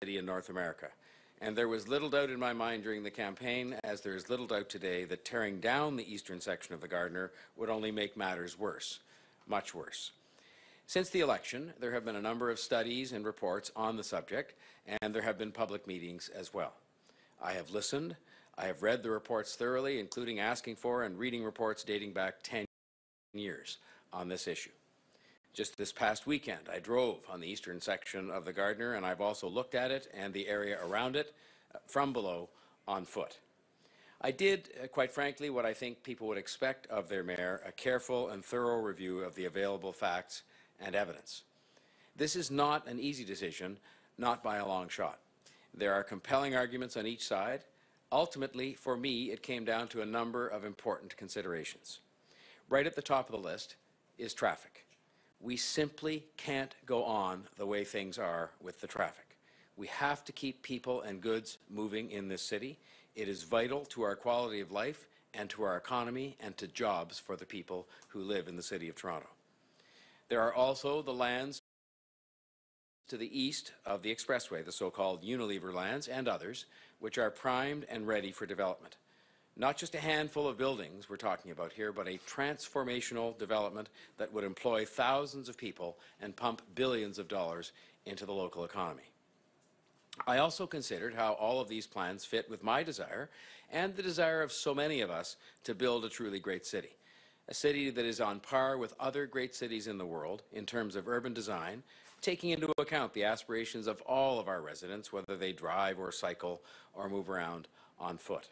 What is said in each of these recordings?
city in North America. And there was little doubt in my mind during the campaign, as there is little doubt today, that tearing down the eastern section of the Gardiner would only make matters worse, much worse. Since the election, there have been a number of studies and reports on the subject, and there have been public meetings as well. I have listened. I have read the reports thoroughly, including asking for and reading reports dating back 10 years on this issue. Just this past weekend, I drove on the eastern section of the Gardiner, and I've also looked at it and the area around it from below on foot. I did, quite frankly, what I think people would expect of their mayor, a careful and thorough review of the available facts and evidence. This is not an easy decision, not by a long shot. There are compelling arguments on each side. Ultimately, for me, it came down to a number of important considerations. Right at the top of the list is traffic. We simply can't go on the way things are with the traffic. We have to keep people and goods moving in this city. It is vital to our quality of life and to our economy and to jobs for the people who live in the City of Toronto. There are also the lands to the east of the Expressway, the so-called Unilever lands, and others, which are primed and ready for development. Not just a handful of buildings we're talking about here, but a transformational development that would employ thousands of people and pump billions of dollars into the local economy. I also considered how all of these plans fit with my desire and the desire of so many of us to build a truly great city. A city that is on par with other great cities in the world in terms of urban design, taking into account the aspirations of all of our residents, whether they drive or cycle or move around on foot.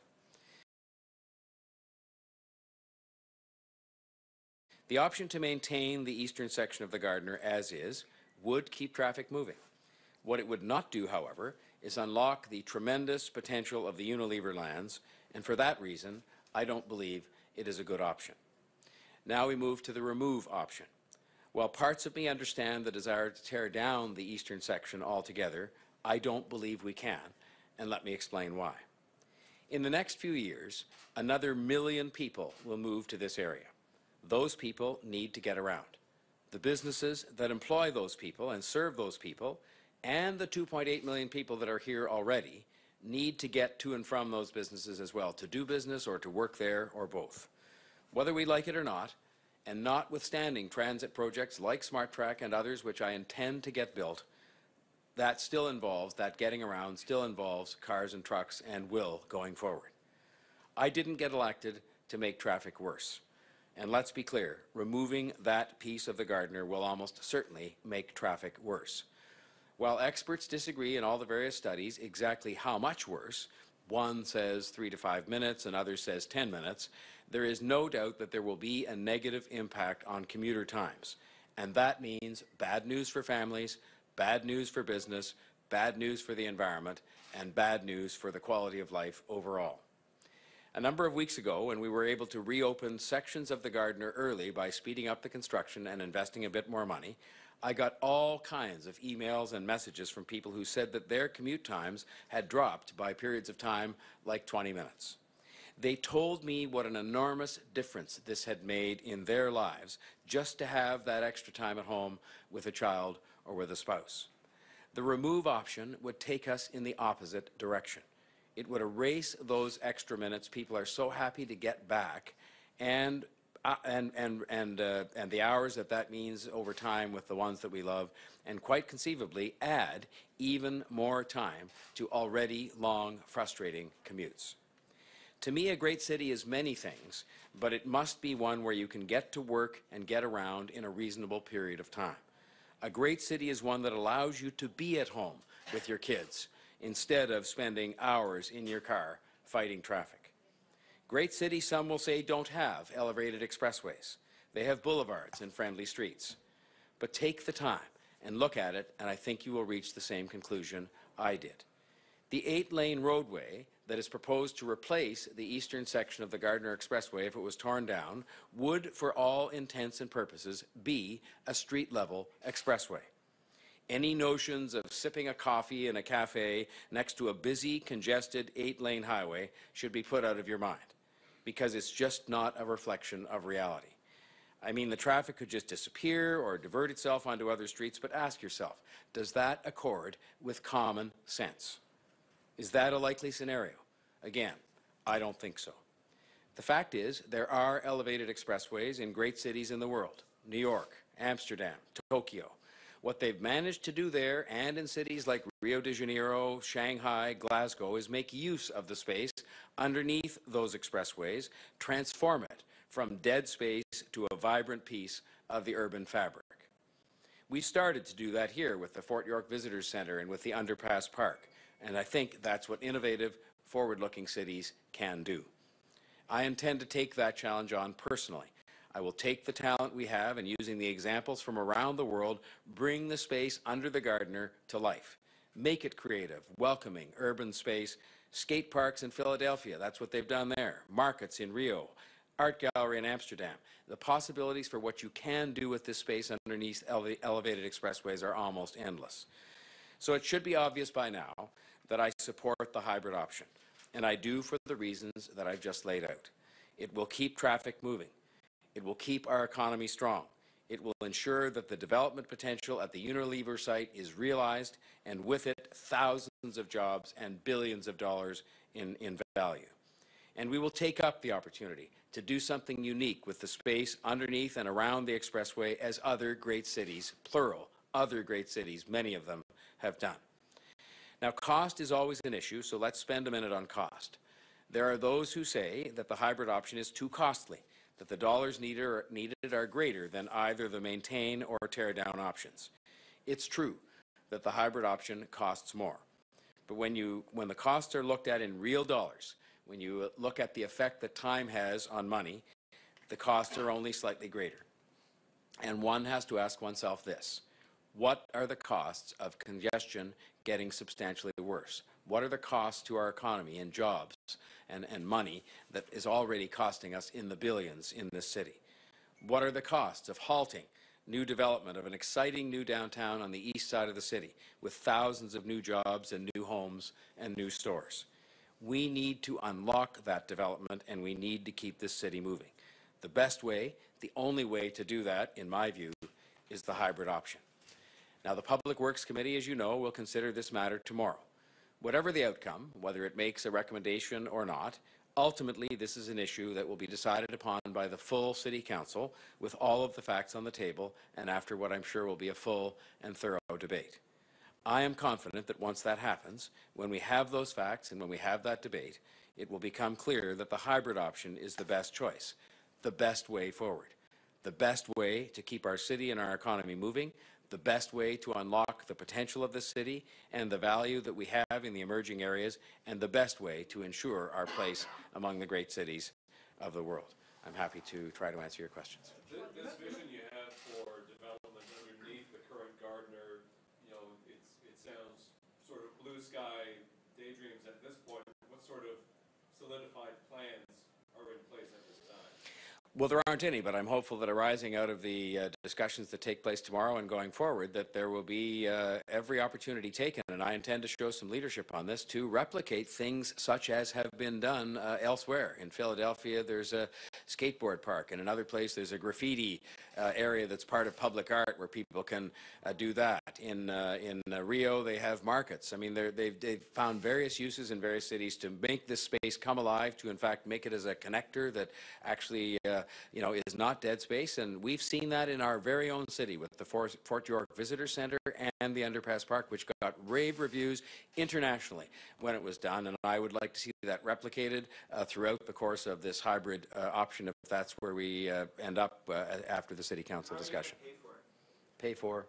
The option to maintain the eastern section of the Gardiner as is would keep traffic moving. What it would not do, however, is unlock the tremendous potential of the Unilever lands, and for that reason, I don't believe it is a good option. Now we move to the remove option. While parts of me understand the desire to tear down the eastern section altogether, I don't believe we can, and let me explain why. In the next few years, another 1 million people will move to this area. Those people need to get around. The businesses that employ those people and serve those people, and the 2.8 million people that are here already, need to get to and from those businesses as well, to do business or to work there or both. Whether we like it or not, and notwithstanding transit projects like SmartTrack and others which I intend to get built, that getting around still involves cars and trucks and will going forward. I didn't get elected to make traffic worse. And let's be clear, removing that piece of the Gardiner will almost certainly make traffic worse. While experts disagree in all the various studies exactly how much worse, one says 3 to 5 minutes and others says 10 minutes, there is no doubt that there will be a negative impact on commuter times. And that means bad news for families, bad news for business, bad news for the environment, and bad news for the quality of life overall. A number of weeks ago, when we were able to reopen sections of the Gardiner early by speeding up the construction and investing a bit more money, I got all kinds of emails and messages from people who said that their commute times had dropped by periods of time like 20 minutes. They told me what an enormous difference this had made in their lives just to have that extra time at home with a child or with a spouse. The remove option would take us in the opposite direction. It would erase those extra minutes people are so happy to get back, and the hours that means over time with the ones that we love, and quite conceivably add even more time to already long, frustrating commutes. To me, a great city is many things, but it must be one where you can get to work and get around in a reasonable period of time. A great city is one that allows you to be at home with your kids, instead of spending hours in your car fighting traffic. Great cities, some will say, don't have elevated expressways. They have boulevards and friendly streets. But take the time and look at it, and I think you will reach the same conclusion I did. The 8-lane roadway that is proposed to replace the eastern section of the Gardiner Expressway if it was torn down would, for all intents and purposes, be a street-level expressway. Any notions of sipping a coffee in a cafe next to a busy, congested 8-lane highway should be put out of your mind, because it's just not a reflection of reality. I mean, the traffic could just disappear or divert itself onto other streets, but ask yourself, does that accord with common sense? Is that a likely scenario? Again, I don't think so. The fact is, there are elevated expressways in great cities in the world, New York, Amsterdam, Tokyo. What they've managed to do there and in cities like Rio de Janeiro, Shanghai, Glasgow is make use of the space underneath those expressways, transform it from dead space to a vibrant piece of the urban fabric. We started to do that here with the Fort York Visitors Centre and with the Underpass Park, and I think that's what innovative, forward-looking cities can do. I intend to take that challenge on personally. I will take the talent we have and, using the examples from around the world, bring the space under the Gardiner to life. Make it creative, welcoming, urban space. Skate parks in Philadelphia, that's what they've done there. Markets in Rio, art gallery in Amsterdam. The possibilities for what you can do with this space underneath elevated expressways are almost endless. So it should be obvious by now that I support the hybrid option, and I do for the reasons that I've just laid out. It will keep traffic moving. It will keep our economy strong. It will ensure that the development potential at the Unilever site is realized, and with it, thousands of jobs and billions of dollars in value. And we will take up the opportunity to do something unique with the space underneath and around the expressway, as other great cities, plural, other great cities, many of them, have done. Now, cost is always an issue, so let's spend a minute on cost. There are those who say that the hybrid option is too costly, that the dollars needed are greater than either the maintain or tear down options. It's true that the hybrid option costs more. But when the costs are looked at in real dollars, when you look at the effect that time has on money, the costs are only slightly greater. And one has to ask oneself this: what are the costs of congestion getting substantially worse? What are the costs to our economy and jobs and money that is already costing us in the billions in this city? What are the costs of halting new development of an exciting new downtown on the east side of the city with thousands of new jobs and new homes and new stores? We need to unlock that development, and we need to keep this city moving. The best way, the only way to do that, in my view, is the hybrid option. Now, the Public Works Committee, as you know, will consider this matter tomorrow. Whatever the outcome, whether it makes a recommendation or not, ultimately this is an issue that will be decided upon by the full City Council with all of the facts on the table, and after what I'm sure will be a full and thorough debate. I am confident that once that happens, when we have those facts and when we have that debate, it will become clear that the hybrid option is the best choice, the best way forward, the best way to keep our city and our economy moving, the best way to unlock the potential of the city and the value that we have in the emerging areas, and the best way to ensure our place among the great cities of the world. I'm happy to try to answer your questions. This vision you have for development underneath the current Gardiner, it sounds sort of blue sky daydreams at this point. What sort of solidified plans are in place at this time? Well, there aren't any, but I'm hopeful that arising out of the discussions that take place tomorrow and going forward, that there will be every opportunity taken, and I intend to show some leadership on this, to replicate things such as have been done elsewhere. In Philadelphia, there's a skateboard park. In another place, there's a graffiti area that's part of public art where people can do that. In Rio, they have markets. I mean, they've found various uses in various cities to make this space come alive, to in fact make it as a connector that actually is not dead space. And we've seen that in our very own city with the Fort York Visitor Centre and the Underpass Park, which got rave reviews internationally when it was done. And I would like to see that replicated throughout the course of this hybrid option, if that's where we end up after the City Council discussion. Pay for?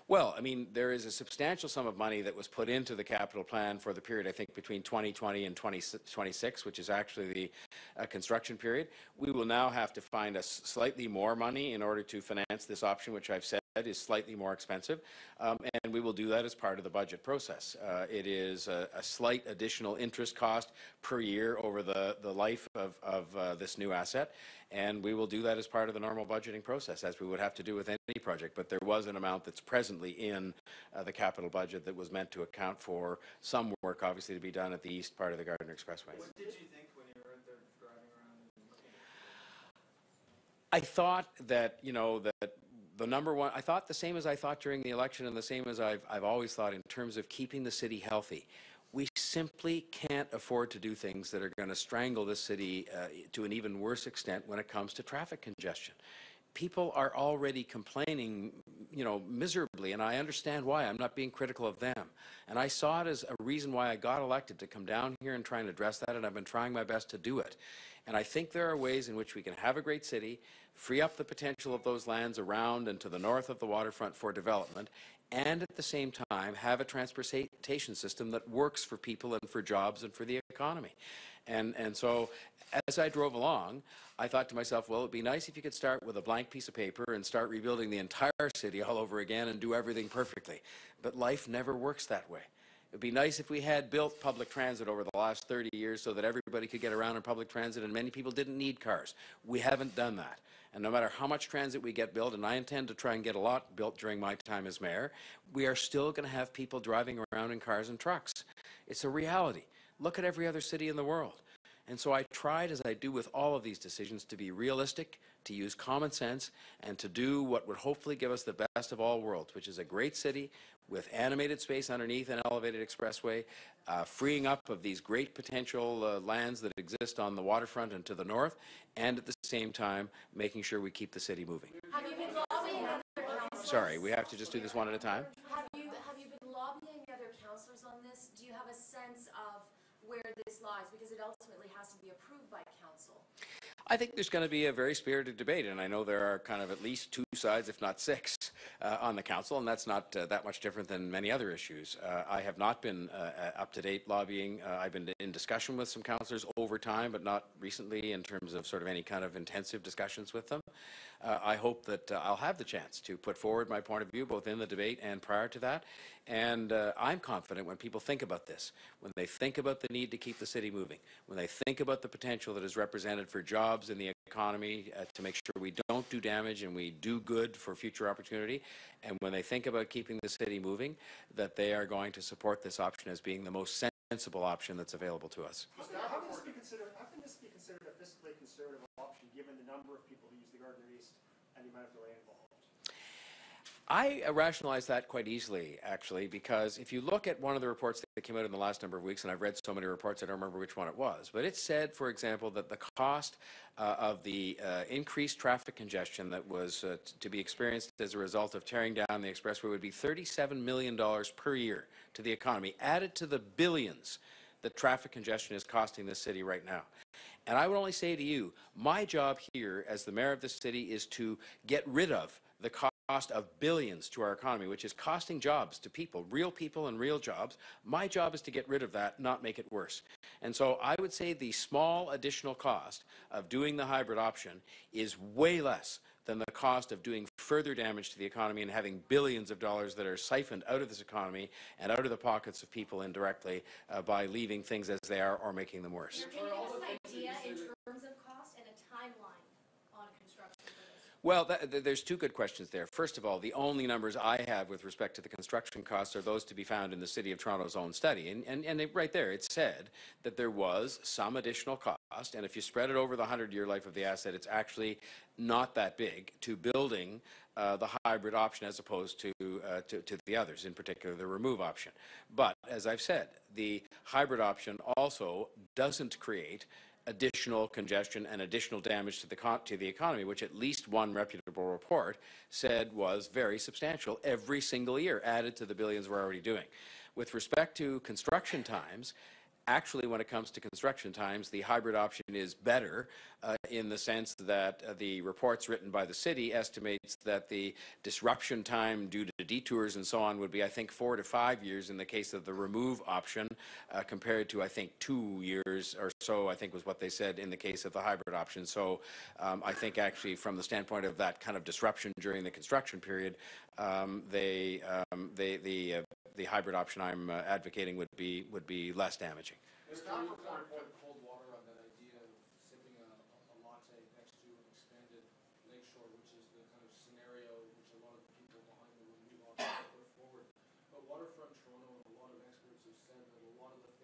Well, I mean, there is a substantial sum of money that was put into the capital plan for the period, I think, between 2020 and 2026, which is actually the construction period. We will now have to find us slightly more money in order to finance this option, which I've said is slightly more expensive, and we will do that as part of the budget process. It is a slight additional interest cost per year over the life of this new asset, and we will do that as part of the normal budgeting process, as we would have to do with any project. But there was an amount that's presently in the capital budget that was meant to account for some work, obviously, to be done at the east part of the Gardiner Expressway. What did you think when you were out there driving around and looking I thought that, that the number one, I thought the same as I thought during the election and the same as I've always thought in terms of keeping the city healthy. We simply can't afford to do things that are going to strangle this city to an even worse extent when it comes to traffic congestion. People are already complaining, miserably, and I understand why. I'm not being critical of them. And I saw it as a reason why I got elected, to come down here and try and address that, and I've been trying my best to do it. And I think there are ways in which we can have a great city, free up the potential of those lands around and to the north of the waterfront for development, and at the same time have a transportation system that works for people and for jobs and for the economy. And so as I drove along, I thought to myself, well, it'd be nice if you could start with a blank piece of paper and start rebuilding the entire city all over again and do everything perfectly. But life never works that way. It'd be nice if we had built public transit over the last 30 years so that everybody could get around in public transit and many people didn't need cars. We haven't done that. And no matter how much transit we get built, and I intend to try and get a lot built during my time as mayor, we are still going to have people driving around in cars and trucks. It's a reality. Look at every other city in the world. And so I tried, as I do with all of these decisions, to be realistic, to use common sense, and to do what would hopefully give us the best of all worlds, which is a great city with animated space underneath an elevated expressway, freeing up of these great potential lands that exist on the waterfront and to the north, and at the same time making sure we keep the city moving. Have you been lobbying other councillors? Sorry, we have to just do this one at a time. Have you been lobbying other councillors on this? Do you have a sense of where this lies? Because it ultimately has to be approved by council. I think there's going to be a very spirited debate, and I know there are kind of at least two sides, if not six, on the council, and that's not that much different than many other issues. I have not been up-to-date lobbying. I've been in discussion with some councillors over time, but not recently in terms of sort of any kind of intensive discussions with them. I hope that I'll have the chance to put forward my point of view both in the debate and prior to that. And I'm confident when people think about this, when they think about the need to keep the city moving, when they think about the potential that is represented for jobs in the economy to make sure we don't do damage and we do good for future opportunity, and when they think about keeping the city moving, that they are going to support this option as being the most sensible option that's available to us. How can this be considered a fiscally conservative option given the number of people who use the Gardiner East and the amount of delay involved? I rationalize that quite easily, actually, because if you look at one of the reports that came out in the last number of weeks, and I've read so many reports I don't remember which one it was, but it said, for example, that the cost of the increased traffic congestion that was to be experienced as a result of tearing down the expressway would be $37 million per year to the economy, added to the billions that traffic congestion is costing this city right now. And I would only say to you, my job here as the mayor of this city is to get rid of the cost of billions to our economy, which is costing jobs to people and real jobs. My job is to get rid of that, not make it worse. And so I would say the small additional cost of doing the hybrid option is way less than the cost of doing further damage to the economy and having billions of dollars that are siphoned out of this economy and out of the pockets of people indirectly by leaving things as they are or making them worse. Can you give us an idea in terms of cost and a timeline on construction for this? Well, there's two good questions there. First of all, the only numbers I have with respect to the construction costs are those to be found in the City of Toronto's own study. And right there, it said that there was some additional cost, and if you spread it over the 100-year life of the asset, it's actually not that big to building the hybrid option as opposed to the others, in particular the remove option. But, as I've said, the hybrid option also doesn't create additional congestion and additional damage to the economy, which at least one reputable report said was very substantial every single year, added to the billions we're already doing. With respect to construction times, actually, when it comes to construction times, the hybrid option is better in the sense that the reports written by the city estimates that the disruption time due to detours and so on would be, I think, 4 to 5 years in the case of the remove option, compared to, I think, 2 years or so, I think was what they said in the case of the hybrid option. So I think actually from the standpoint of that kind of disruption during the construction period, the hybrid option I'm advocating would be less damaging. There's not pouring cold water on that idea of sipping a latte next to an expanded lakeshore, which is the kind of scenario which a lot of the people behind the remove option put forward. But Waterfront Toronto and a lot of experts have said that a lot of the